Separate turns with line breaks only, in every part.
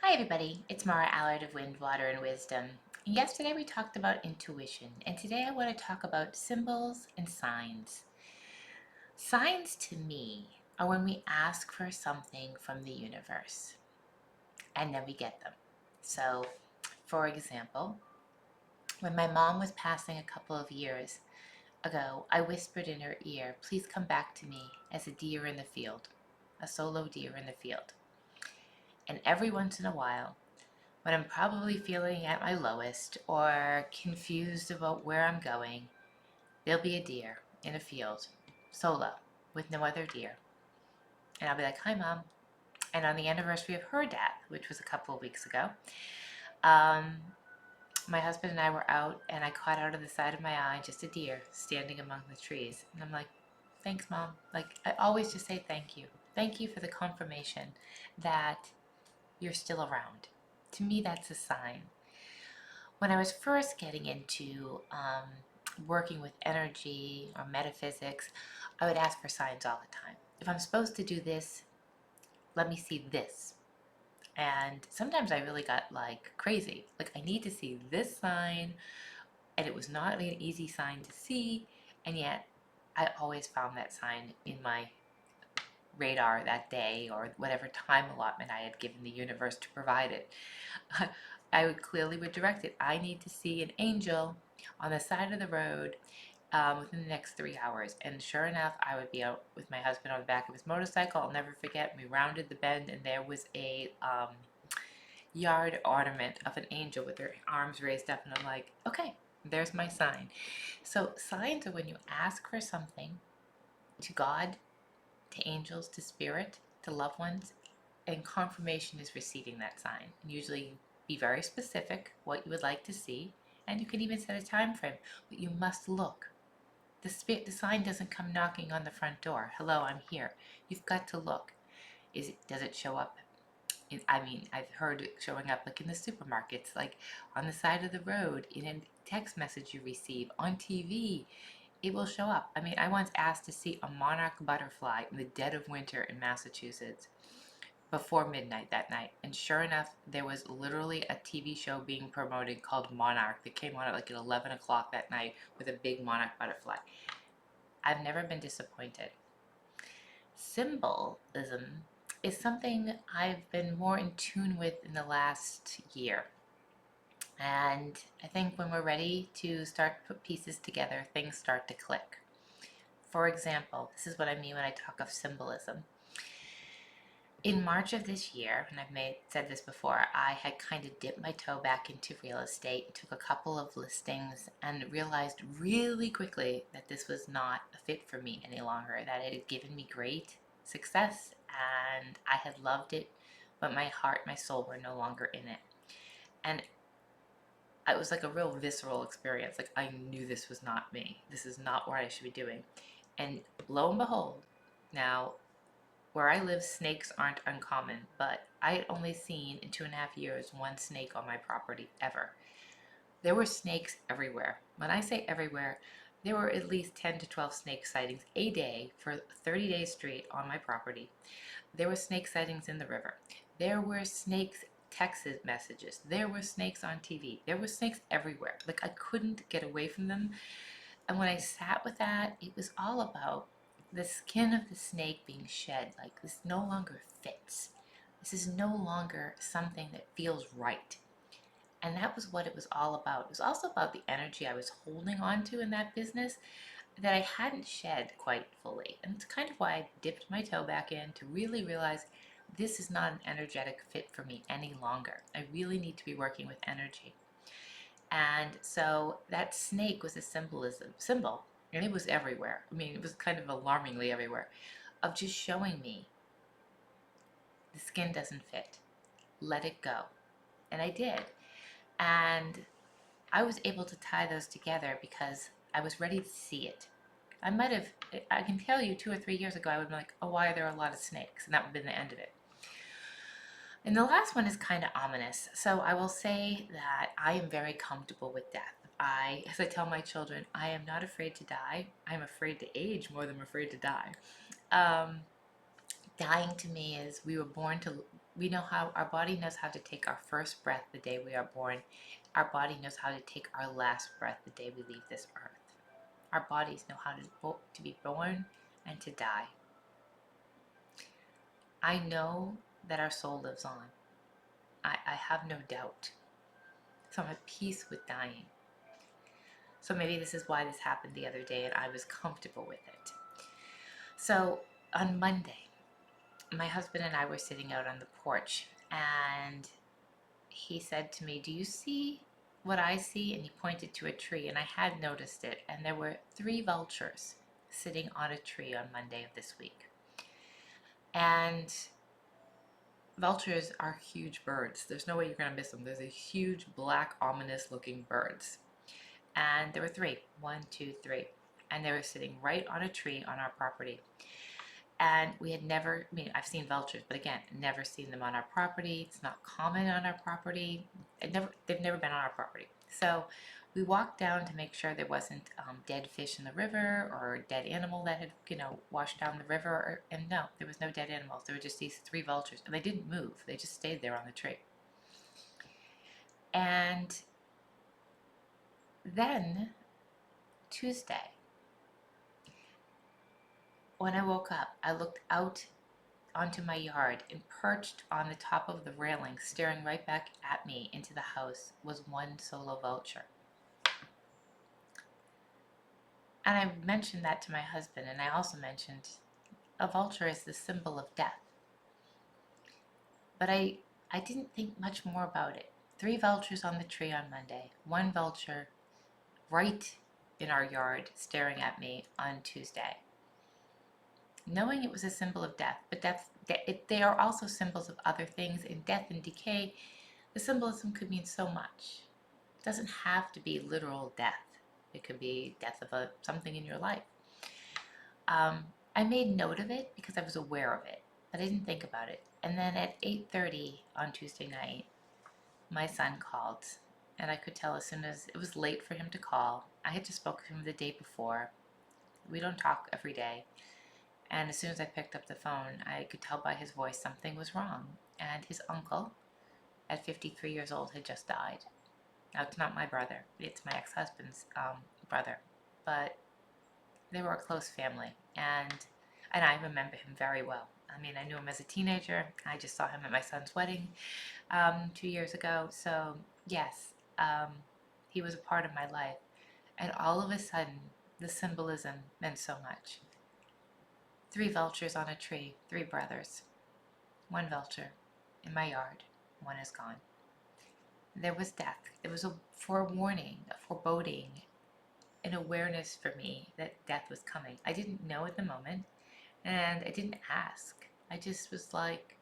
Hi everybody, it's Mara Allard of Wind, Water, and Wisdom. Yesterday we talked about intuition, and today I want to talk about symbols and signs. Signs to me are when we ask for something from the universe, and then we get them. So, for example, when my mom was passing a couple of years ago, I whispered in her ear, "Please come back to me as a deer in the field, a solo deer in the field." And every once in a while, when I'm probably feeling at my lowest or confused about where I'm going, there'll be a deer in a field, solo, with no other deer. And I'll be like, "Hi, Mom." And on the anniversary of her death, which was a couple of weeks ago, um, my husband and I were out, and I caught out of the side of my eye just a deer standing among the trees. And I'm like, "Thanks, Mom." Like, I always just say thank you. Thank you for the confirmation that you're still around. To me, that's a sign. When I was first getting into working with energy or metaphysics, I would ask for signs all the time. If I'm supposed to do this, let me see this. And sometimes I really got like crazy. Like, I need to see this sign, and it was not an easy sign to see, and yet I always found that sign in my radar that day or whatever time allotment I had given the universe to provide it. I would clearly direct it. I need to see an angel on the side of the road within the next 3 hours. And sure enough, I would be out with my husband on the back of his motorcycle. I'll never forget. We rounded the bend, and there was a yard ornament of an angel with her arms raised up. And I'm like, okay, there's my sign. So signs are when you ask for something to God, to angels, to spirit, to loved ones, and confirmation is receiving that sign. And usually be very specific what you would like to see, and you can even set a time frame, but you must look. The sign doesn't come knocking on the front door. "Hello, I'm here." You've got to look. Does it show up? I've heard it showing up like in the supermarkets, like on the side of the road, in a text message you receive, on TV. It will show up. I once asked to see a monarch butterfly in the dead of winter in Massachusetts before midnight that night. And sure enough, there was literally a TV show being promoted called Monarch that came on at like at 11 o'clock that night with a big monarch butterfly. I've never been disappointed. Symbolism is something I've been more in tune with in the last year. And I think when we're ready to start to put pieces together, things start to click. For example, this is what I mean when I talk of symbolism. In March of this year, and said this before, I had kind of dipped my toe back into real estate, took a couple of listings, and realized really quickly that this was not a fit for me any longer, that it had given me great success and I had loved it, but my heart, my soul were no longer in it. And it was like a real visceral experience. Like, I knew this was not me. This is not what I should be doing. And lo and behold, now where I live, snakes aren't uncommon, but I had only seen in 2.5 years one snake on my property ever. There were snakes everywhere. When I say everywhere, there were at least 10 to 12 snake sightings a day for 30 days straight on my property. There were snake sightings in the river. There were snakes text messages. There were snakes on TV. There were snakes everywhere. Like, I couldn't get away from them. And when I sat with that, it was all about the skin of the snake being shed. Like, this no longer fits. This is no longer something that feels right. And that was what it was all about. It was also about the energy I was holding on to in that business that I hadn't shed quite fully. And it's kind of why I dipped my toe back in to really realize this is not an energetic fit for me any longer. I really need to be working with energy. And so that snake was a symbol, and it was everywhere. It was kind of alarmingly everywhere, of just showing me the skin doesn't fit. Let it go. And I did. And I was able to tie those together because I was ready to see it. I can tell you 2 or 3 years ago, I would have been like, "Oh, why are there a lot of snakes?" And that would have been the end of it. And the last one is kind of ominous. So I will say that I am very comfortable with death. As I tell my children, I am not afraid to die. I'm afraid to age more than I'm afraid to die. Um, Dying to me is we were born to We know how our body knows how to take our first breath the day we are born. Our body knows how to take our last breath the day we leave this earth. Our bodies know how to be born and to die. I know that our soul lives on. I have no doubt. So I'm at peace with dying. So maybe this is why this happened the other day and I was comfortable with it. So on Monday, my husband and I were sitting out on the porch and he said to me, "Do you see what I see?" And he pointed to a tree, and I had noticed it. And there were 3 vultures sitting on a tree on Monday of this week. And vultures are huge birds. There's no way you're going to miss them. There's a huge black, ominous looking birds. And there were 3. 1, 2, 3. And they were sitting right on a tree on our property. And we had never, I've seen vultures, but again, never seen them on our property. It's not common on our property. They've never been on our property. So we walked down to make sure there wasn't dead fish in the river or a dead animal that had, washed down the river. And no, there was no dead animals. There were just these 3 vultures, and they didn't move. They just stayed there on the tree. And then Tuesday, when I woke up, I looked out onto my yard, and perched on the top of the railing, staring right back at me into the house, was one solo vulture. And I mentioned that to my husband, and I also mentioned a vulture is the symbol of death. But I didn't think much more about it. 3 vultures on the tree on Monday, 1 vulture right in our yard staring at me on Tuesday. Knowing it was a symbol of death, but they are also symbols of other things. In death and decay, the symbolism could mean so much. It doesn't have to be literal death. It could be death of something in your life. I made note of it because I was aware of it, but I didn't think about it. And then at 8:30 on Tuesday night, my son called, and I could tell as soon as it was late for him to call. I had just spoken to him the day before. We don't talk every day. And as soon as I picked up the phone, I could tell by his voice something was wrong. And his uncle, at 53 years old, had just died. Now, it's not my brother. It's my ex-husband's brother. But they were a close family. And I remember him very well. I knew him as a teenager. I just saw him at my son's wedding 2 years ago. So, yes, he was a part of my life. And all of a sudden, the symbolism meant so much. 3 vultures on a tree, 3 brothers. 1 vulture in my yard, 1 is gone. There was death. There was a forewarning, a foreboding, an awareness for me that death was coming. I didn't know at the moment, and I didn't ask. I just was like,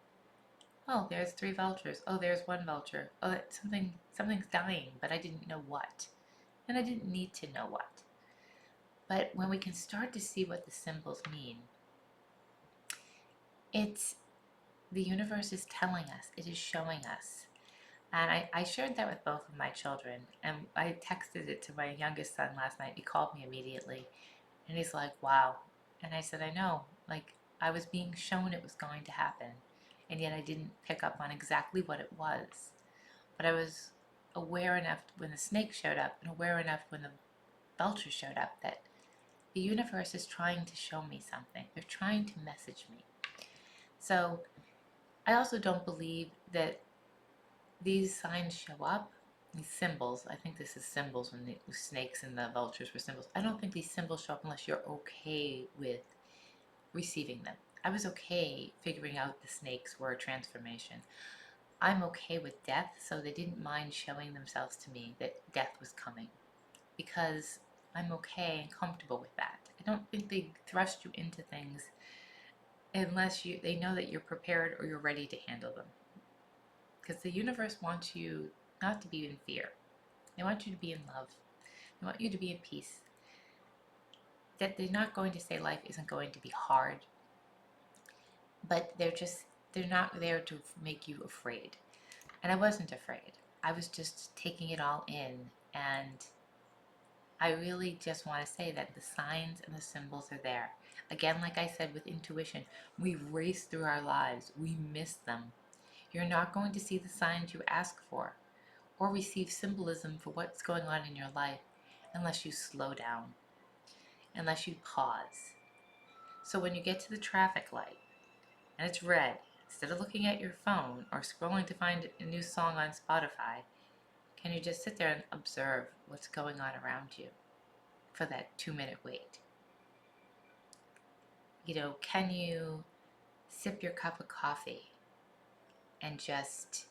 oh, there's 3 vultures. Oh, there's 1 vulture. Oh, something's dying, but I didn't know what. And I didn't need to know what. But when we can start to see what the symbols mean, it's the universe is telling us, it is showing us. And I shared that with both of my children, and I texted it to my youngest son last night. He called me immediately, and he's like, wow. And I said, I know, like, I was being shown it was going to happen, and yet I didn't pick up on exactly what it was. But I was aware enough when the snake showed up, and aware enough when the vulture showed up, that the universe is trying to show me something. They're trying to message me. So I also don't believe that these signs show up, these symbols. I think this is symbols when the snakes and the vultures were symbols. I don't think these symbols show up unless you're okay with receiving them. I was okay figuring out the snakes were a transformation. I'm okay with death, so they didn't mind showing themselves to me that death was coming, because I'm okay and comfortable with that. I don't think they thrust you into things unless they know that you're prepared or you're ready to handle them. Because the universe wants you not to be in fear. They want you to be in love. They want you to be at peace. That they're not going to say life isn't going to be hard, but they're not there to make you afraid. And I wasn't afraid. I was just taking it all in, and I really just want to say that the signs and the symbols are there. Again, like I said with intuition, we race through our lives. We miss them. You're not going to see the signs you ask for or receive symbolism for what's going on in your life unless you slow down, unless you pause. So when you get to the traffic light and it's red, instead of looking at your phone or scrolling to find a new song on Spotify, can you just sit there and observe what's going on around you for that 2-minute wait? Can you sip your cup of coffee and just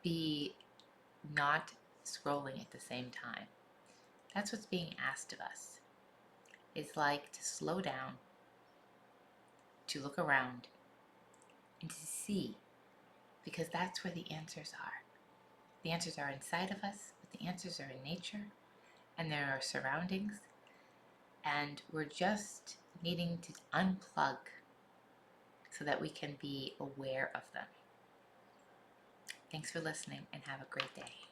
be not scrolling at the same time? That's what's being asked of us. It's like to slow down, to look around, and to see, because that's where the answers are. The answers are inside of us, but the answers are in nature and there are surroundings, and we're just needing to unplug so that we can be aware of them. Thanks for listening and have a great day.